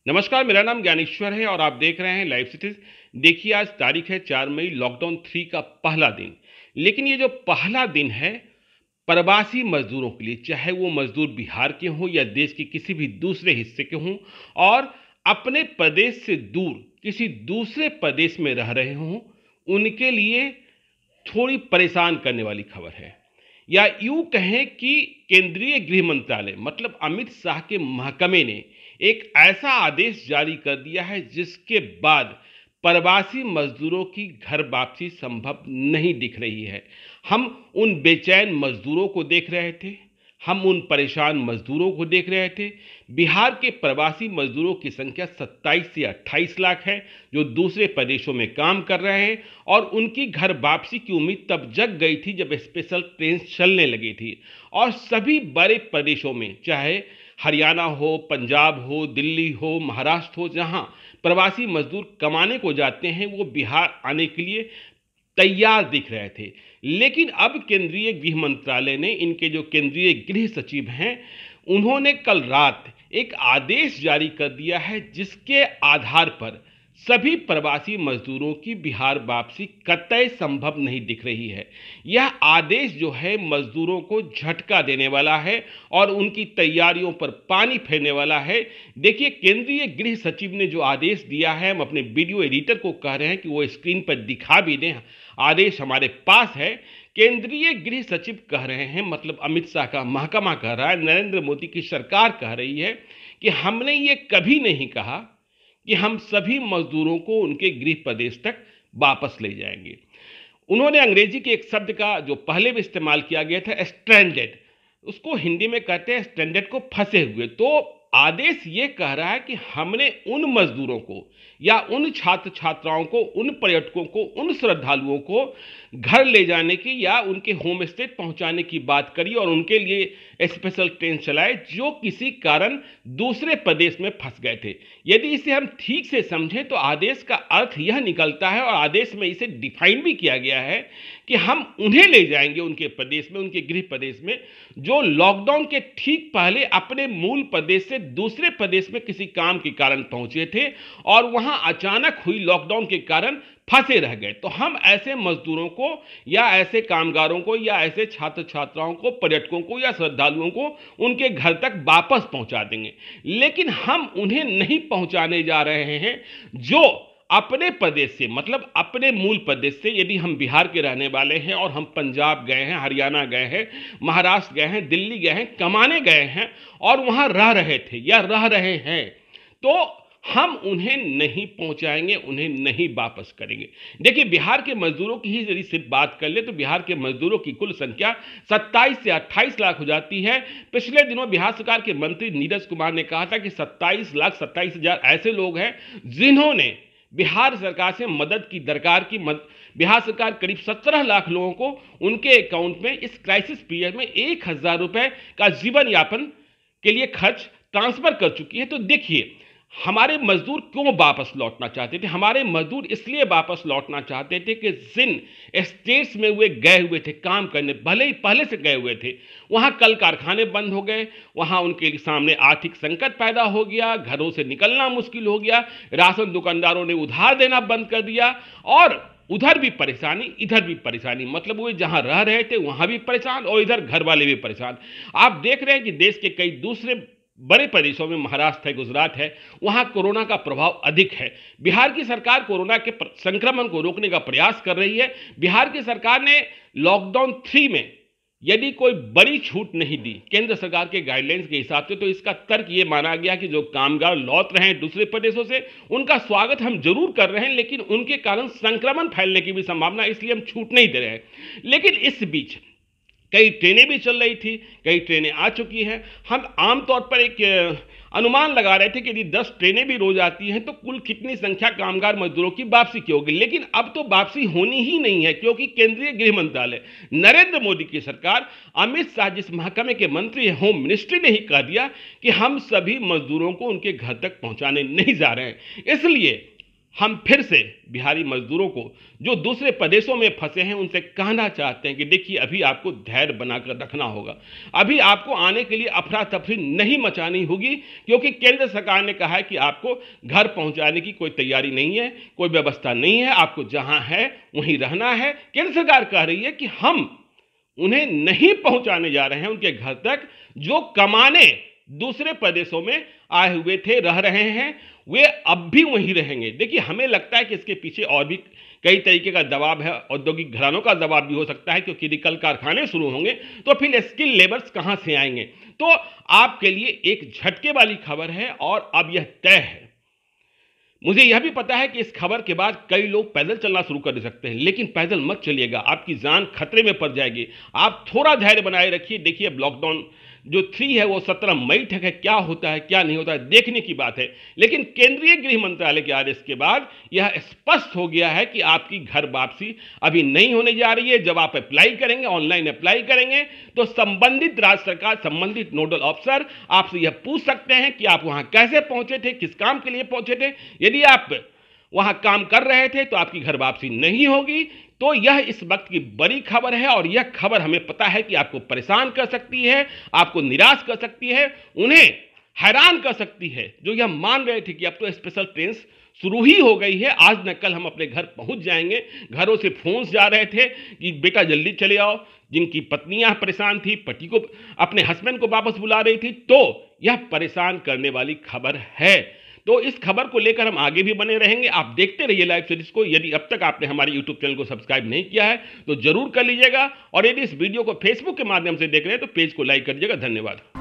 नमस्कार, मेरा नाम ज्ञानेश्वर है और आप देख रहे हैं लाइव सिटीज। देखिए, आज तारीख है 4 मई, लॉकडाउन 3 का पहला दिन। लेकिन ये जो पहला दिन है प्रवासी मजदूरों के लिए, चाहे वो मजदूर बिहार के हों या देश के किसी भी दूसरे हिस्से के हों और अपने प्रदेश से दूर किसी दूसरे प्रदेश में रह रहे हों, उनके लिए थोड़ी परेशान करने वाली खबर है। या यूं कहें कि केंद्रीय गृह मंत्रालय मतलब अमित शाह के महकमे ने एक ऐसा आदेश जारी कर दिया है जिसके बाद प्रवासी मजदूरों की घर वापसी संभव नहीं दिख रही है। हम उन बेचैन मजदूरों को देख रहे थे, हम उन परेशान मजदूरों को देख रहे थे। बिहार के प्रवासी मजदूरों की संख्या 27 से 28 लाख है, जो दूसरे प्रदेशों में काम कर रहे हैं और उनकी घर वापसी की उम्मीद तब जग गई थी जब स्पेशल ट्रेन चलने लगी थी। और सभी बड़े प्रदेशों में, चाहे हरियाणा हो, पंजाब हो, दिल्ली हो, महाराष्ट्र हो, जहां प्रवासी मजदूर कमाने को जाते हैं, वो बिहार आने के लिए तैयार दिख रहे थे। लेकिन अब केंद्रीय गृह मंत्रालय ने, इनके जो केंद्रीय गृह सचिव हैं, उन्होंने कल रात एक आदेश जारी कर दिया है जिसके आधार पर सभी प्रवासी मजदूरों की बिहार वापसी कतई संभव नहीं दिख रही है। यह आदेश जो है मजदूरों को झटका देने वाला है और उनकी तैयारियों पर पानी फेरने वाला है। देखिए, केंद्रीय गृह सचिव ने जो आदेश दिया है, हम अपने वीडियो एडिटर को कह रहे हैं कि वो स्क्रीन पर दिखा भी दें। आदेश हमारे पास है। केंद्रीय गृह सचिव कह रहे हैं, मतलब अमित शाह का महकमा कह रहा है, नरेंद्र मोदी की सरकार कह रही है कि हमने ये कभी नहीं कहा कि हम सभी मजदूरों को उनके गृह प्रदेश तक वापस ले जाएंगे। उन्होंने अंग्रेजी के एक शब्द का जो पहले भी इस्तेमाल किया गया था, स्ट्रैंडेड, उसको हिंदी में कहते हैं स्ट्रैंडेड को फंसे हुए। तो आदेश ये कह रहा है कि हमने उन मजदूरों को या उन छात्र छात्राओं को, उन पर्यटकों को, उन श्रद्धालुओं को घर ले जाने की या उनके होम स्टे पहुंचाने की बात करी और उनके लिए स्पेशल ट्रेन चलाए जो किसी कारण दूसरे प्रदेश में फंस गए थे। यदि इसे हम ठीक से समझें तो आदेश का अर्थ यह निकलता है, और आदेश में इसे डिफाइन भी किया गया है, कि हम उन्हें ले जाएंगे उनके प्रदेश में, उनके गृह प्रदेश में, जो लॉकडाउन के ठीक पहले अपने मूल प्रदेश से दूसरे प्रदेश में किसी काम के कारण पहुंचे थे और वहां अचानक हुई लॉकडाउन के कारण फंसे रह गए। तो हम ऐसे मजदूरों को या ऐसे कामगारों को या ऐसे छात्र छात्राओं को, पर्यटकों को या श्रद्धालुओं को उनके घर तक वापस पहुंचा देंगे। लेकिन हम उन्हें नहीं पहुंचाने जा रहे हैं जो अपने प्रदेश से, मतलब अपने मूल प्रदेश से, यदि हम बिहार के रहने वाले हैं और हम पंजाब गए हैं, हरियाणा गए हैं, महाराष्ट्र गए हैं, दिल्ली गए हैं, कमाने गए हैं और वहां रह रहे थे या रह रहे हैं, तो हम उन्हें नहीं पहुंचाएंगे, उन्हें नहीं वापस करेंगे। देखिए, बिहार के मजदूरों की ही यदि सिर्फ बात कर ले तो बिहार के मजदूरों की कुल संख्या 27 से 28 लाख हो जाती है। पिछले दिनों बिहार सरकार के मंत्री नीरज कुमार ने कहा था कि 27,27,000 ऐसे लोग हैं जिन्होंने बिहार सरकार से मदद की दरकार की। बिहार सरकार करीब 17 लाख लोगों को उनके अकाउंट में इस क्राइसिस पीरियड में 1,000 रुपए का जीवन यापन के लिए खर्च ट्रांसफर कर चुकी है। तो देखिए, हमारे मजदूर क्यों वापस लौटना चाहते थे? हमारे मजदूर इसलिए वापस लौटना चाहते थे कि जिन स्टेट्स में वे गए हुए थे काम करने, भले ही पहले से गए हुए थे, वहां कल कारखाने बंद हो गए, वहां उनके सामने आर्थिक संकट पैदा हो गया, घरों से निकलना मुश्किल हो गया, राशन दुकानदारों ने उधार देना बंद कर दिया और उधर भी परेशानी, इधर भी परेशानी। मतलब वे जहां रह रहे थे वहां भी परेशान और इधर घर वाले भी परेशान। आप देख रहे हैं कि देश के कई दूसरे बड़े प्रदेशों में, महाराष्ट्र है, गुजरात है, वहां कोरोना का प्रभाव अधिक है। बिहार की सरकार कोरोना के संक्रमण को रोकने का प्रयास कर रही है। बिहार की सरकार ने लॉकडाउन 3 में यदि कोई बड़ी छूट नहीं दी केंद्र सरकार के गाइडलाइंस के हिसाब से, तो इसका तर्क यह माना गया कि जो कामगार लौट रहे हैं दूसरे प्रदेशों से, उनका स्वागत हम जरूर कर रहे हैं, लेकिन उनके कारण संक्रमण फैलने की भी संभावना, इसलिए हम छूट नहीं दे रहे हैं। लेकिन इस बीच कई ट्रेनें भी चल रही थी, कई ट्रेनें आ चुकी हैं। हम आमतौर पर एक अनुमान लगा रहे थे कि यदि 10 ट्रेनें भी रोज आती हैं तो कुल कितनी संख्या कामगार मजदूरों की वापसी की होगी। लेकिन अब तो वापसी होनी ही नहीं है, क्योंकि केंद्रीय गृह मंत्रालय, नरेंद्र मोदी की सरकार, अमित शाह जिस महकमे के मंत्री हैं, होम मिनिस्ट्री ने ही कह दिया कि हम सभी मजदूरों को उनके घर तक पहुंचाने नहीं जा रहे हैं। इसलिए हम फिर से बिहारी मजदूरों को जो दूसरे प्रदेशों में फंसे हैं उनसे कहना चाहते हैं कि देखिए अभी आपको धैर्य बनाकर रखना होगा। अभी आपको आने के लिए अफरा तफरी नहीं मचानी होगी, क्योंकि केंद्र सरकार ने कहा है कि आपको घर पहुंचाने की कोई तैयारी नहीं है, कोई व्यवस्था नहीं है, आपको जहां है वहीं रहना है। केंद्र सरकार कह रही है कि हम उन्हें नहीं पहुंचाने जा रहे हैं उनके घर तक, जो कमाने दूसरे प्रदेशों में आए हुए थे, रह रहे हैं, वे अब भी वहीं रहेंगे। देखिए हमें लगता है कि इसके पीछे और भी कई तरीके का दबाव है, औद्योगिक घरानों का दबाव भी हो सकता है, क्योंकि यदि कल कारखाने शुरू होंगे तो फिर स्किल लेबर्स कहां से आएंगे। तो आपके लिए एक झटके वाली खबर है और अब यह तय है। मुझे यह भी पता है कि इस खबर के बाद कई लोग पैदल चलना शुरू कर सकते हैं, लेकिन पैदल मत चलिएगा, आपकी जान खतरे में पड़ जाएगी। आप थोड़ा धैर्य बनाए रखिए। देखिए अब लॉकडाउन जो 3 है वो 17 मई तक है, क्या होता है क्या नहीं होता है देखने की बात है। लेकिन केंद्रीय गृह मंत्रालय के आदेश के बाद यह स्पष्ट हो गया है कि आपकी घर वापसी अभी नहीं होने जा रही है। जब आप अप्लाई करेंगे, ऑनलाइन अप्लाई करेंगे, तो संबंधित राज्य सरकार, संबंधित नोडल अफसर आपसे यह पूछ सकते हैं कि आप वहां कैसे पहुंचे थे, किस काम के लिए पहुंचे थे। यदि आप वहां काम कर रहे थे तो आपकी घर वापसी नहीं होगी। तो यह इस वक्त की बड़ी खबर है और यह खबर हमें पता है कि आपको परेशान कर सकती है, आपको निराश कर सकती है, उन्हें हैरान कर सकती है, जो यह मान रहे थे कि अब तो स्पेशल ट्रेन शुरू ही हो गई है, आज न कल हम अपने घर पहुंच जाएंगे। घरों से फोन जा रहे थे कि बेटा जल्दी चले आओ, जिनकी पत्नियां परेशान थी, पति को, अपने हस्बैंड को वापस बुला रही थी। तो यह परेशान करने वाली खबर है। तो इस खबर को लेकर हम आगे भी बने रहेंगे। आप देखते रहिए लाइव सीरीज को। यदि अब तक आपने हमारे यूट्यूब चैनल को सब्सक्राइब नहीं किया है तो जरूर कर लीजिएगा, और यदि इस वीडियो को फेसबुक के माध्यम से देख रहे हैं तो पेज को लाइक कर दीजिएगा। धन्यवाद।